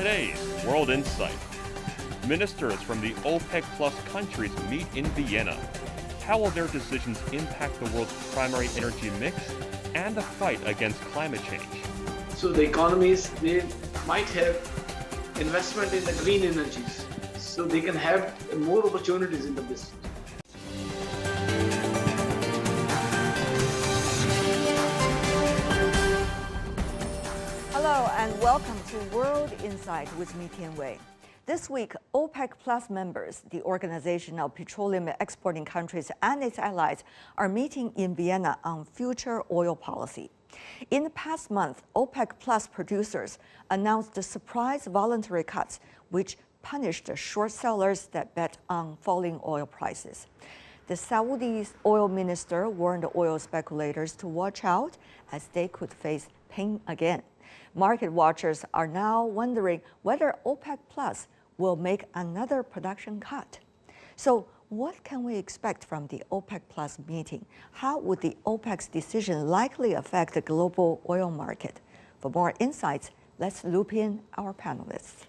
today's World Insight. Ministers from the OPEC Plus countries meet in Vienna. How will their decisions impact the world's primary energy mix and the fight against climate change? So the economies, they might have investment in the green energies, so they can have more opportunities in the business. Hello and welcome to World Insight with me, Tian Wei. This week, OPEC Plus members, the Organization of Petroleum Exporting Countries and its allies, are meeting in Vienna on future oil policy. In the past month, OPEC Plus producers announced the surprise voluntary cuts, which punished the short sellers that bet on falling oil prices. The Saudi oil minister warned oil speculators to watch out as they could face pain again. Market watchers are now wondering whether OPEC Plus will make another production cut. So what can we expect from the OPEC Plus meeting? How would the OPEC's decision likely affect the global oil market? For more insights, let's loop in our panelists.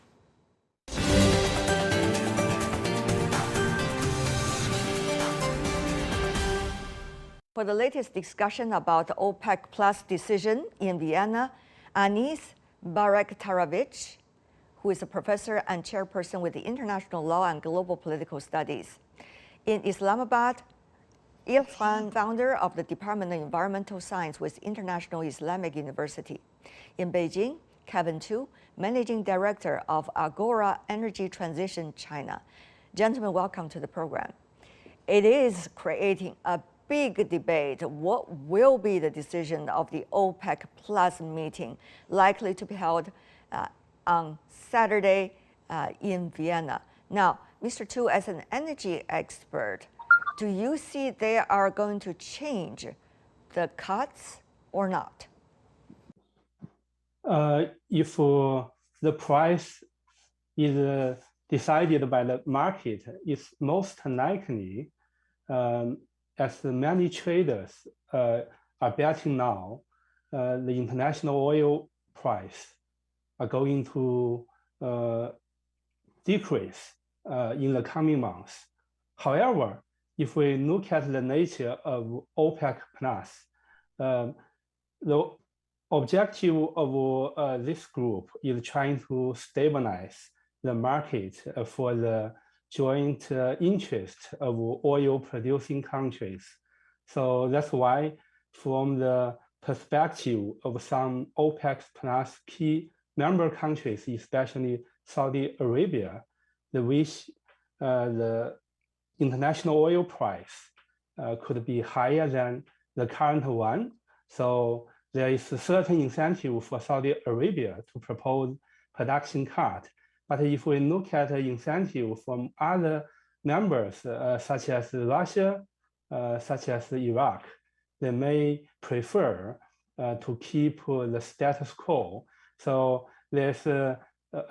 For the latest discussion about the OPEC Plus decision in Vienna, Anis Barektarovich, who is a professor and chairperson with the International Law and Global Political Studies. In Islamabad, Irfan, founder of the Department of Environmental Science with International Islamic University. In Beijing, Kevin Tu, managing director of Agora Energy Transition China. Gentlemen, welcome to the program. It is creating a big debate. What will be the decision of the OPEC Plus meeting, likely to be held on Saturday in Vienna? Now, Mr. Tu, as an energy expert, do you see they are going to change the cuts or not? If the price is decided by the market, it's most likely, as many traders are betting now, the international oil price are going to decrease in the coming months. However, if we look at the nature of OPEC Plus, the objective of this group is trying to stabilize the market for the joint interest of oil producing countries. So that's why, from the perspective of some OPEC Plus key member countries, especially Saudi Arabia, they wish the international oil price could be higher than the current one. So there is a certain incentive for Saudi Arabia to propose production cut. But if we look at the incentive from other members, such as Russia, such as Iraq, they may prefer to keep the status quo. So there's a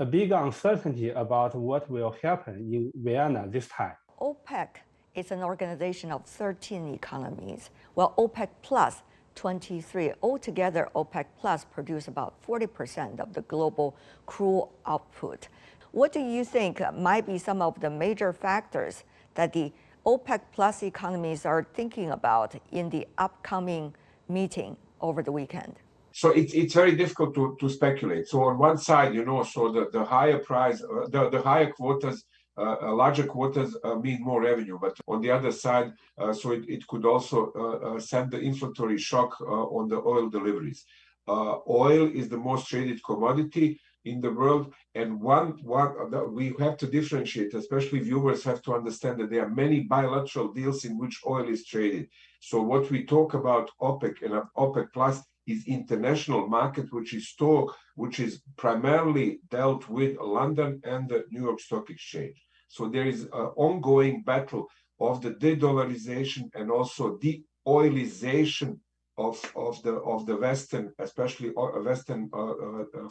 big uncertainty about what will happen in Vienna this time. OPEC is an organization of 13 economies, while OPEC Plus 23. Altogether, OPEC Plus produce about 40% of the global crude output. What do you think might be some of the major factors that the OPEC Plus economies are thinking about in the upcoming meeting over the weekend? So it's very difficult to speculate. So on one side, so the higher price, the higher quotas, larger quotas mean more revenue. But on the other side, so it could also send the inflationary shock on the oil deliveries. Oil is the most traded commodity in the world, and we have to differentiate, especially viewers have to understand that there are many bilateral deals in which oil is traded. So what we talk about OPEC and OPEC Plus is international market, which is primarily dealt with London and the New York Stock Exchange. So there is an ongoing battle of the de-dollarization and also de-oilization of the Western, especially Western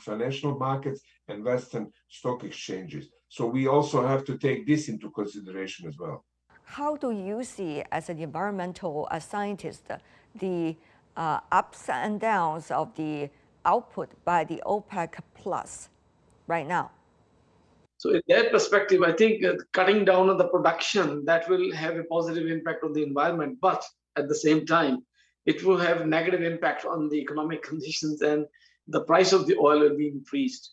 financial markets and Western stock exchanges. So we also have to take this into consideration as well. How do you see, as an environmental scientist, the ups and downs of the output by the OPEC Plus right now? So in that perspective, I think cutting down on the production, that will have a positive impact on the environment, but at the same time, it will have negative impact on the economic conditions, and the price of the oil will be increased.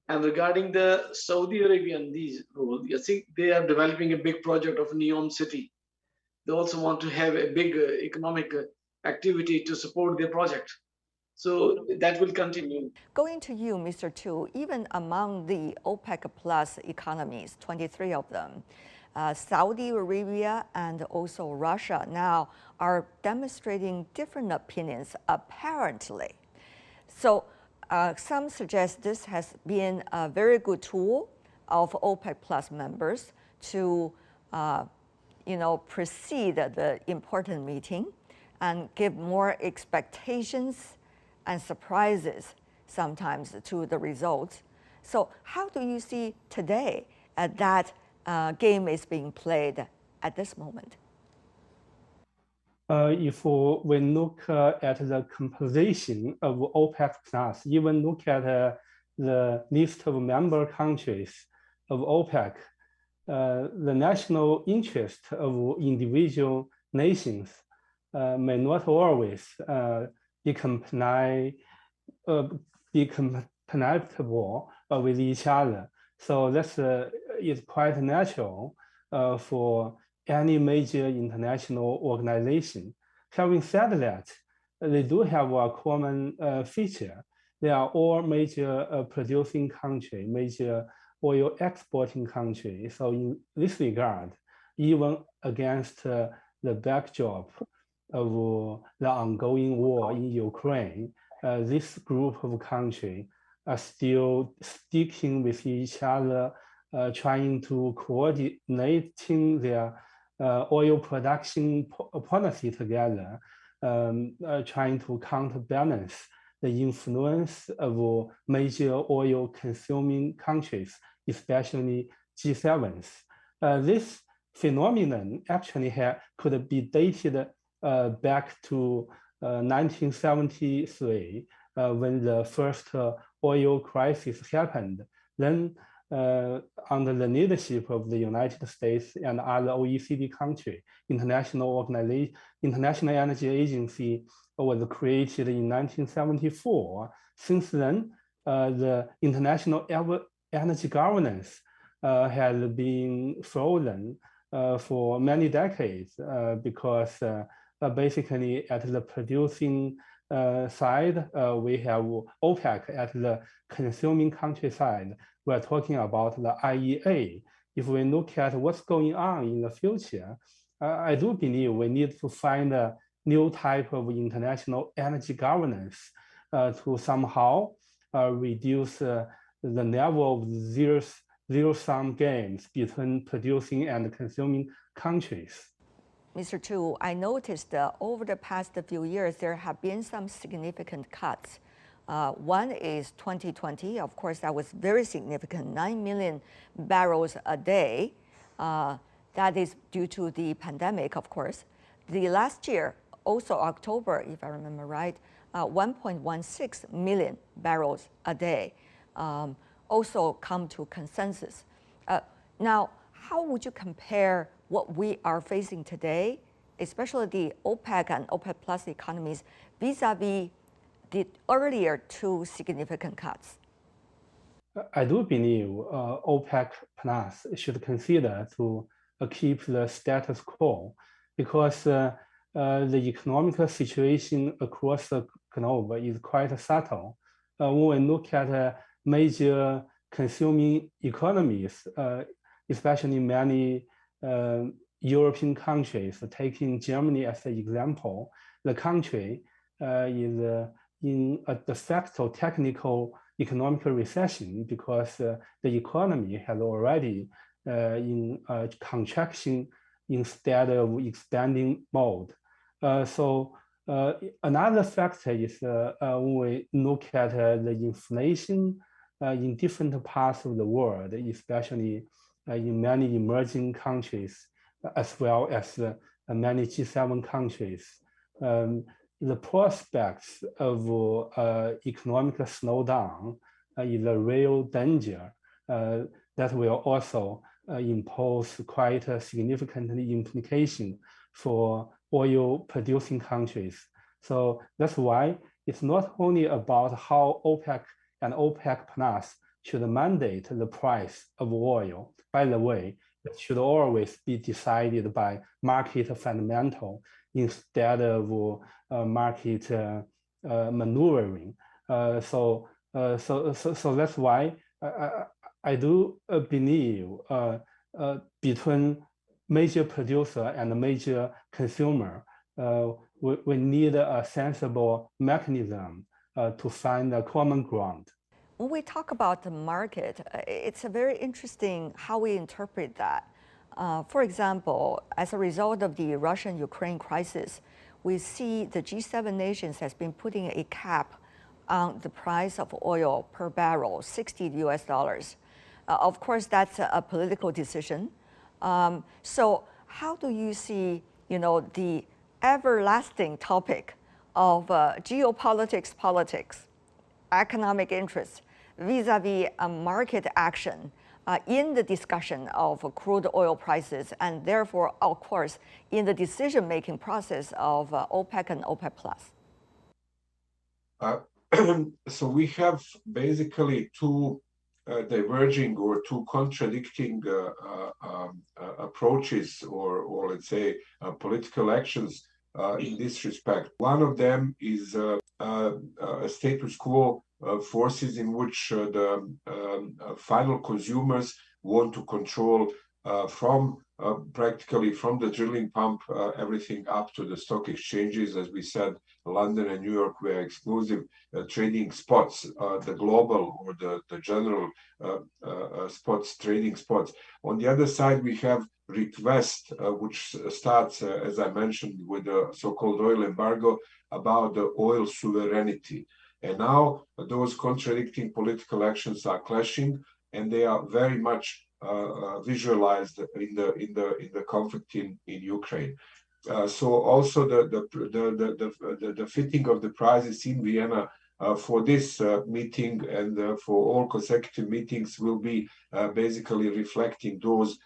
And regarding the Saudi Arabian, these role, I think they are developing a big project of Neom City. They also want to have a big economic activity to support their project. So that will continue. Going to you, Mr. Tu, even among the OPEC plus economies, 23 of them, Saudi Arabia and also Russia now are demonstrating different opinions, apparently. So some suggest this has been a very good tool of OPEC plus members to precede the important meeting and give more expectations and surprises sometimes to the results. So how do you see today that game is being played at this moment? If we look at the composition of OPEC plus, even look at the list of member countries of OPEC, the national interest of individual nations may not always be compatible with each other. So that's is quite natural for any major international organization. Having said that, they do have a common feature. They are all major producing country, major oil exporting country. So in this regard, even against the backdrop of the ongoing war in Ukraine, this group of countries are still sticking with each other, trying to coordinating their oil production policy together, trying to counterbalance the influence of major oil consuming countries, especially G7s. This phenomenon actually could be dated back to 1973 when the first oil crisis happened. Then under the leadership of the United States and other OECD countries, International Energy Agency was created in 1974. Since then, the international energy governance has been frozen for many decades because basically at the producing side, we have OPEC. At the consuming country side, we're talking about the IEA. If we look at what's going on in the future, I do believe we need to find a new type of international energy governance to somehow reduce the level of zero-sum games between producing and consuming countries. Mr. Tu, I noticed over the past few years, there have been some significant cuts. One is 2020, of course, that was very significant, 9 million barrels a day. That is due to the pandemic, of course. The last year, also October, if I remember right, 1.16 million barrels a day also come to consensus. Now, how would you compare what we are facing today, especially the OPEC and OPEC plus economies, vis-a-vis the earlier two significant cuts? I do believe OPEC plus should consider to keep the status quo because the economic situation across the globe is quite subtle. When we look at major consuming economies, especially many European countries, taking Germany as an example, the country is in a de facto technical economic recession because the economy has already in contraction instead of expanding mode. So another factor is when we look at the inflation in different parts of the world, especially in many emerging countries, as well as many G7 countries. The prospects of economic slowdown is a real danger. The that will also impose quite a significant implication for oil producing countries. So that's why it's not only about how OPEC and OPEC Plus should mandate the price of oil. By the way, it should always be decided by market fundamental instead of market maneuvering. So that's why I do believe between major producer and major consumer, we need a sensible mechanism to find a common ground. When we talk about the market, it's a very interesting how we interpret that. For example, as a result of the Russian-Ukraine crisis, we see the G7 nations has been putting a cap on the price of oil per barrel, $60 US. Of course, that's a political decision. So how do you see, the everlasting topic of geopolitics, politics, economic interests, vis-a-vis market action in the discussion of crude oil prices, and therefore, of course, in the decision-making process of OPEC and OPEC Plus? So we have basically two diverging or two contradicting approaches or let's say political actions in this respect. One of them is a status quo forces in which the final consumers want to control from practically from the drilling pump everything up to the stock exchanges. As we said, London and New York were exclusive trading spots, the global or the general spots, trading spots. On the other side, we have request, which starts, as I mentioned, with the so-called oil embargo about the oil sovereignty. And now those contradicting political actions are clashing, and they are very much visualized in the conflict in Ukraine. So also the fitting of the prices in Vienna for this meeting and for all consecutive meetings will be basically reflecting those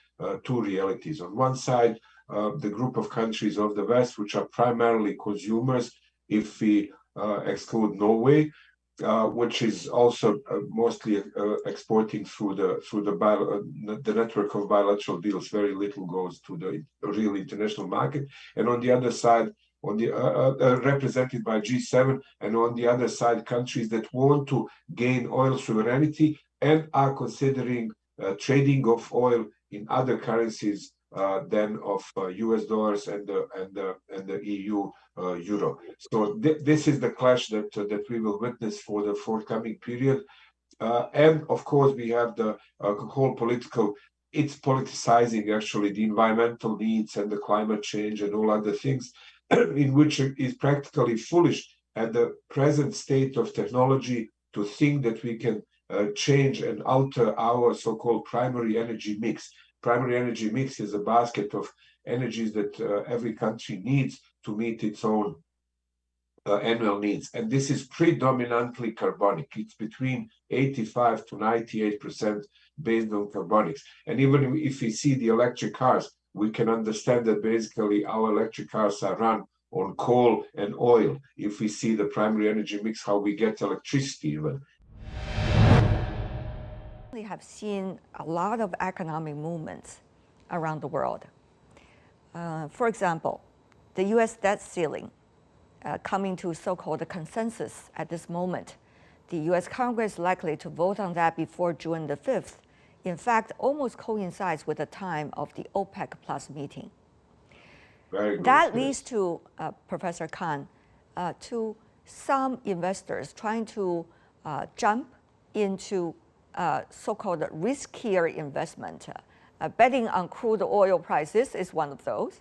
two realities. On one side, the group of countries of the West, which are primarily consumers, if we exclude Norway, which is also mostly exporting through the network of bilateral deals. Very little goes to the real international market. And on the other side, on the represented by G7, and on the other side, countries that want to gain oil sovereignty and are considering trading of oil in other currencies than of US dollars and the EU euro. So this is the clash that we will witness for the forthcoming period. And of course, we have the whole political, it's politicizing actually the environmental needs and the climate change and all other things, in which it is practically foolish at the present state of technology to think that we can change and alter our so-called primary energy mix. Primary energy mix is a basket of energies that every country needs to meet its own annual needs. And this is predominantly carbonic. It's between 85 to 98% based on carbonics. And even if we see the electric cars, we can understand that basically our electric cars are run on coal and oil. If we see the primary energy mix, how we get electricity even. We have seen a lot of economic movements around the world. For example, the US debt ceiling coming to so-called consensus at this moment. The US Congress is likely to vote on that before June the 5th. In fact, almost coincides with the time of the OPEC Plus meeting. Very good. That leads to, Professor Khan, to some investors trying to jump into so-called riskier investment. Betting on crude oil prices is one of those.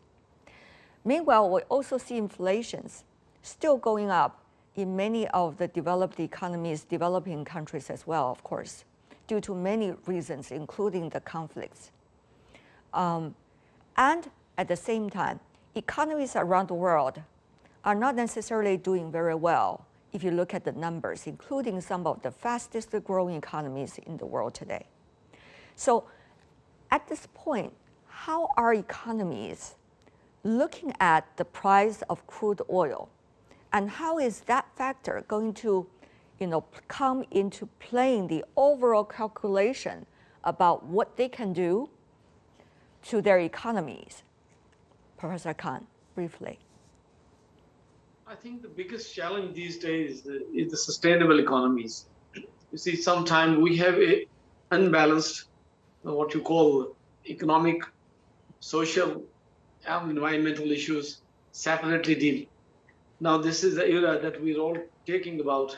Meanwhile, we also see inflations still going up in many of the developed economies, developing countries as well, of course, due to many reasons, including the conflicts. And at the same time, economies around the world are not necessarily doing very well if you look at the numbers, including some of the fastest growing economies in the world today. So at this point, how are economies looking at the price of crude oil, and how is that factor going to, come into playing the overall calculation about what they can do to their economies? Professor Khan, briefly. I think the biggest challenge these days is the sustainable economies. You see, sometimes we have a unbalanced, what you call economic, social, and environmental issues separately deal. Now, this is the era that we're all talking about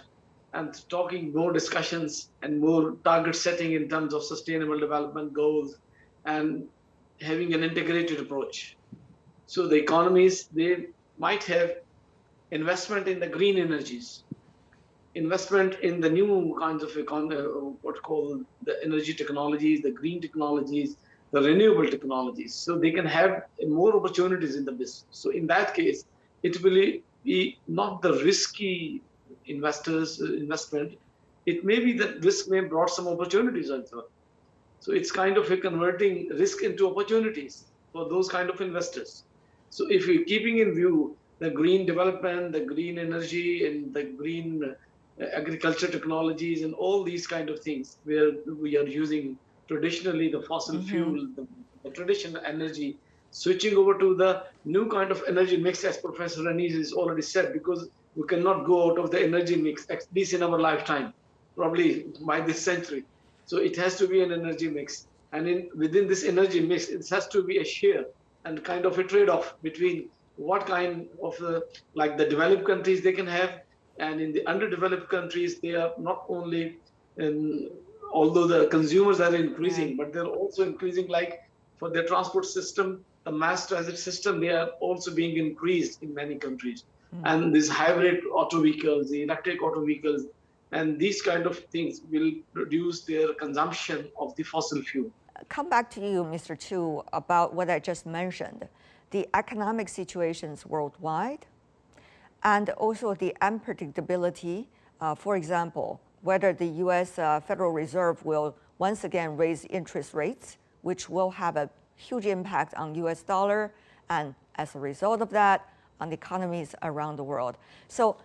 and talking more discussions and more target setting in terms of sustainable development goals and having an integrated approach. So the economies, they might have investment in the green energies, investment in the new kinds of what called the energy technologies, the green technologies, the renewable technologies. So they can have more opportunities in the business. So in that case, it will be not the risky investment. It may be that risk may brought some opportunities also. So it's kind of a converting risk into opportunities for those kind of investors. So if you're keeping in view the green development, the green energy, and the green agriculture technologies, and all these kind of things, where we are using traditionally the fossil fuel, the traditional energy, switching over to the new kind of energy mix, as Professor Anis has already said, because we cannot go out of the energy mix, at least in our lifetime, probably by this century. So it has to be an energy mix. And within this energy mix, it has to be a share and kind of a trade-off between what kind of like the developed countries they can have, and in the underdeveloped countries, they are not only, although the consumers are increasing, but they're also increasing, like for their transport system, the mass transit system, they are also being increased in many countries. And these hybrid auto vehicles, the electric auto vehicles, and these kind of things will reduce their consumption of the fossil fuel. Come back to you, Mr. Chu, about what I just mentioned, the economic situations worldwide, and also the unpredictability. For example, whether the U.S. Federal Reserve will once again raise interest rates, which will have a huge impact on U.S. dollar, and as a result of that, on the economies around the world. So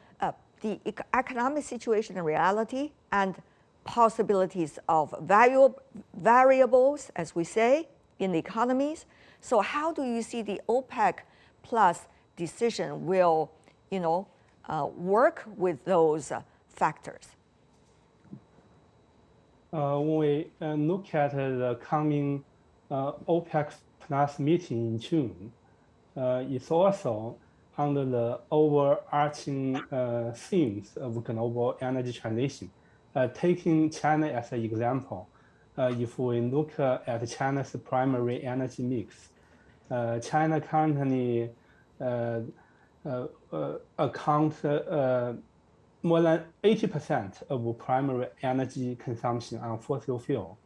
the economic situation in reality and possibilities of variables, as we say, in the economies. So how do you see the OPEC plus decision will, work with those factors? When we look at the coming OPEC plus meeting in June, it's also under the overarching themes of global energy transition. Taking China as an example, if we look at China's primary energy mix, China currently accounts more than 80% of primary energy consumption on fossil fuel.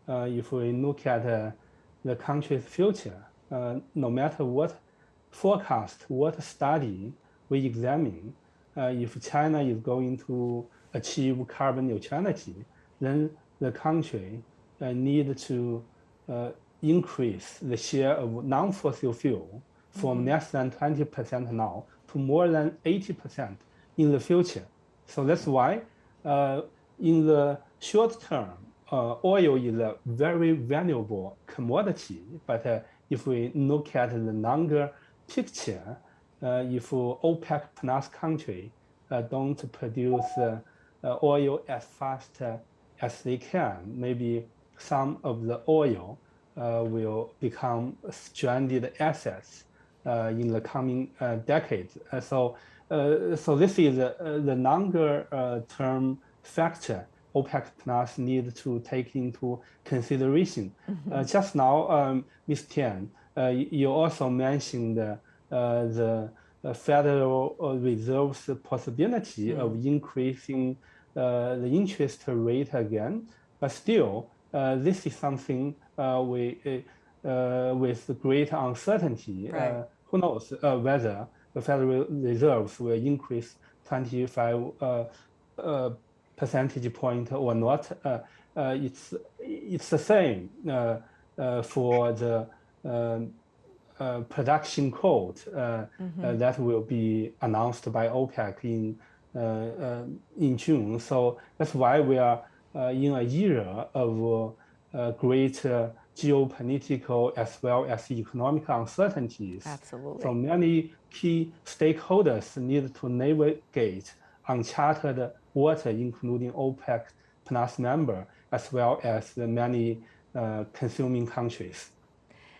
If we look at the country's future, no matter what forecast, what study we examine, if China is going to achieve carbon neutrality, then the country need to increase the share of non-fossil fuel from less than 20% now to more than 80% in the future. So that's why in the short term, oil is a very valuable commodity. But if we look at the longer picture, if OPEC plus country don't produce oil as fast as they can, maybe some of the oil will become stranded assets in the coming decades. So this is the longer term factor OPEC plus need to take into consideration. Just now, Ms. Tian, you also mentioned the Federal Reserve's possibility of increasing the interest rate again, but still, this is something with great uncertainty. Right. Who knows whether the Federal Reserve will increase 25 percentage point or not. it's the same for the production quote that will be announced by OPEC in June. So that's why we are in a era of great geopolitical as well as economic uncertainties. Absolutely. So many key stakeholders need to navigate uncharted water, including OPEC plus member, as well as the many consuming countries.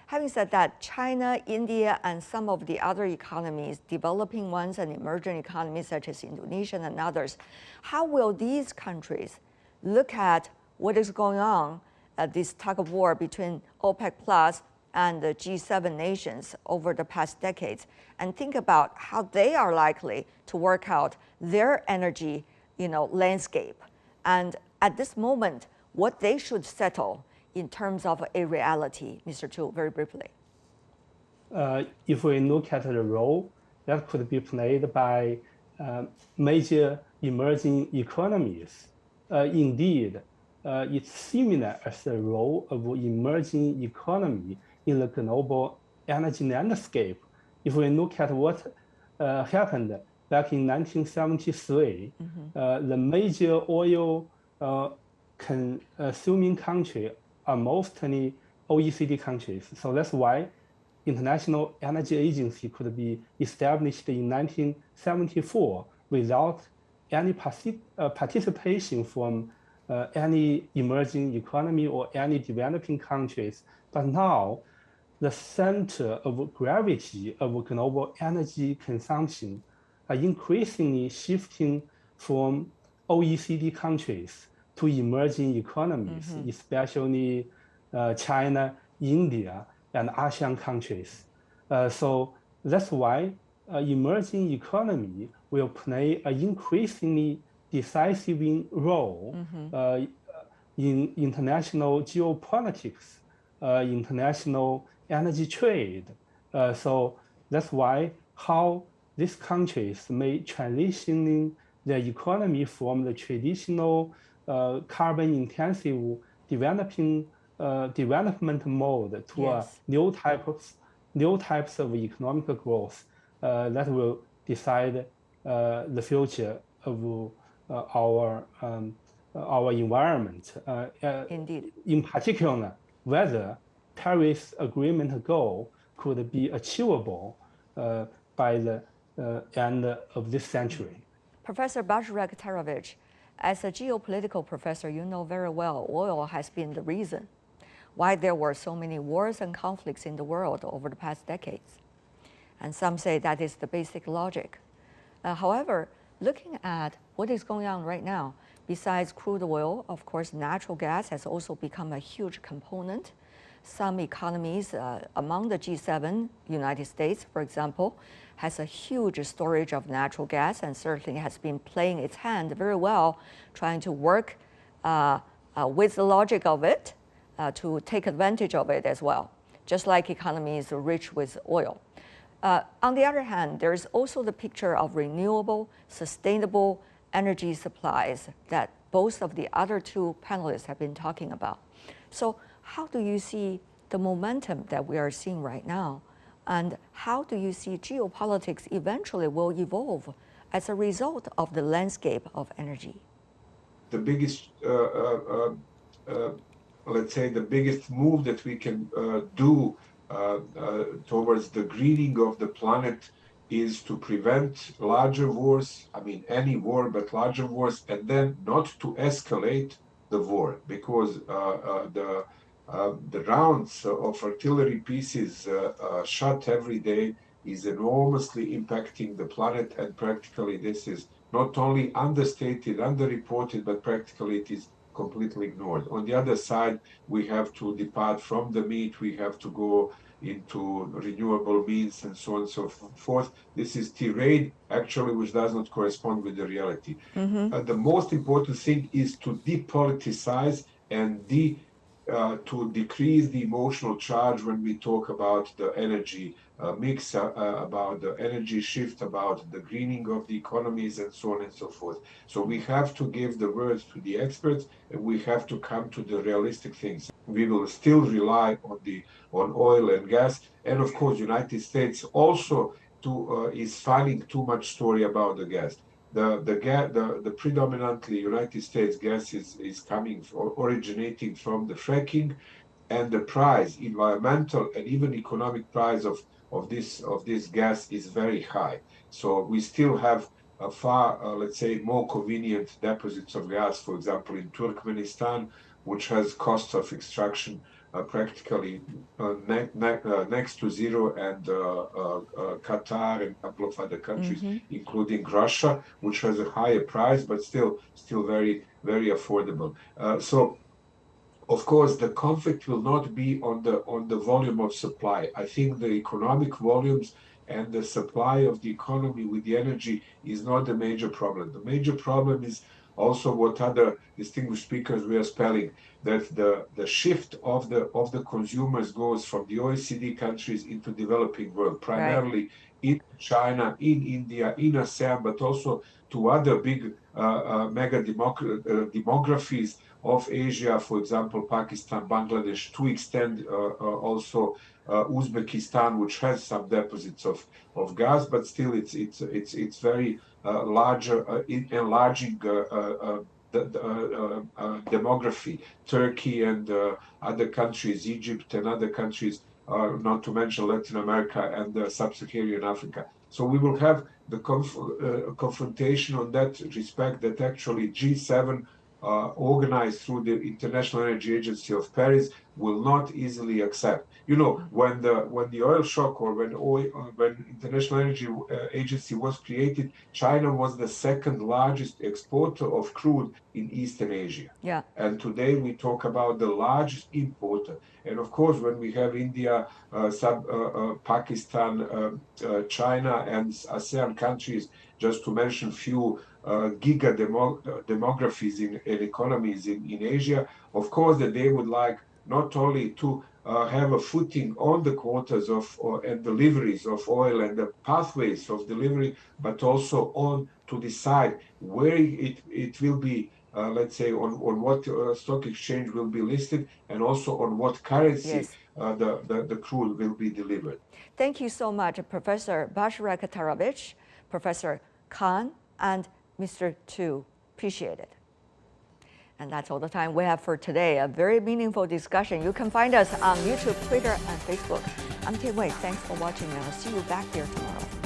Having said that, China, India, and some of the other economies, developing ones and emerging economies such as Indonesia and others, how will these countries look at what is going on at this tug of war between OPEC Plus and the G7 nations over the past decades, and think about how they are likely to work out their energy, landscape, and at this moment, what they should settle in terms of a reality, Mr. Chu, very briefly? If we look at the role that could be played by major emerging economies, indeed, it's similar as the role of emerging economy in the global energy landscape. If we look at what happened back in 1973, the major oil consuming countries are mostly OECD countries. So that's why International Energy Agency could be established in 1974 without any participation from any emerging economy or any developing countries. But now, the center of gravity of global energy consumption are increasingly shifting from OECD countries to emerging economies, especially China, India, and ASEAN countries. So that's why emerging economy will play an increasingly decisive role in international geopolitics, international energy trade. So that's why how these countries may transition their economy from the traditional carbon-intensive development mode to a new types of economic growth that will decide the future of our environment. Indeed. In particular, whether Paris Agreement goal could be achievable by the end of this century. Professor Barak-Tarovich, as a geopolitical professor, you know very well oil has been the reason why there were so many wars and conflicts in the world over the past decades. And some say that is the basic logic. However, looking at what is going on right now, besides crude oil, of course, natural gas has also become a huge component. Some economies among the G7, United States, for example, has a huge storage of natural gas and certainly has been playing its hand very well, trying to work with the logic of it to take advantage of it as well, just like economies rich with oil. On the other hand, there's also the picture of renewable, sustainable energy supplies that both of the other two panelists have been talking about. So how do you see the momentum that we are seeing right now? And how do you see geopolitics eventually will evolve as a result of the landscape of energy? The biggest, let's say, the biggest move that we can do towards the greening of the planet is to prevent larger wars, I mean any war, but larger wars, and then not to escalate the war, because the rounds of artillery pieces shot every day is enormously impacting the planet, and practically this is not only understated, underreported, but practically it is completely ignored. On the other side, we have to depart from the meat, we have to go into renewable means and so on and so forth. This is tirade, actually, which does not correspond with the reality. The most important thing is to depoliticize and to decrease the emotional charge when we talk about the energy mix, about the energy shift, about the greening of the economies, and so on and so forth. So we have to give the words to the experts, and we have to come to the realistic things. We will still rely on oil and gas, and of course, United States also is finding too much story about the gas. The predominantly United States gas is coming or originating from the fracking, and the price, environmental and even economic price of this gas is very high. So we still have a far, let's say, more convenient deposits of gas, for example, in Turkmenistan, which has costs of extraction practically next to zero, and Qatar and a couple of other countries, including Russia, which has a higher price, but still very, very affordable. So of course, the conflict will not be on the volume of supply. I think the economic volumes and the supply of the economy with the energy is not the major problem. The major problem is also what other distinguished speakers were spelling, that the shift of the consumers goes from the OECD countries into developing world, primarily in China, in India, in ASEAN, but also to other big mega demographies of Asia, for example, Pakistan, Bangladesh, to extend also Uzbekistan, which has some deposits of gas, but still it's very larger, enlarging demography. Turkey and other countries, Egypt and other countries, not to mention Latin America and Sub-Saharan Africa. So we will have the confrontation on that respect, that actually G7 organized through the International Energy Agency of Paris will not easily accept. You know, when the oil shock, or when International Energy Agency was created, China was the second largest exporter of crude in Eastern Asia. Yeah. And today we talk about the largest importer. And of course, when we have India, Pakistan, China, and ASEAN countries, just to mention few giga demographies in economies in Asia, of course, that they would like not only to have a footing on the quotas and deliveries of oil and the pathways of delivery, but also on to decide where it will be, let's say, on what stock exchange will be listed, and also on what currency the crude will be delivered. Thank you so much, Professor Barak-Tarovich, Professor Khan, and Mr. Tu. Appreciate it. And that's all the time we have for today. A very meaningful discussion. You can find us on YouTube, Twitter, and Facebook. I'm Tim Wei. Thanks for watching, and I'll see you back here tomorrow.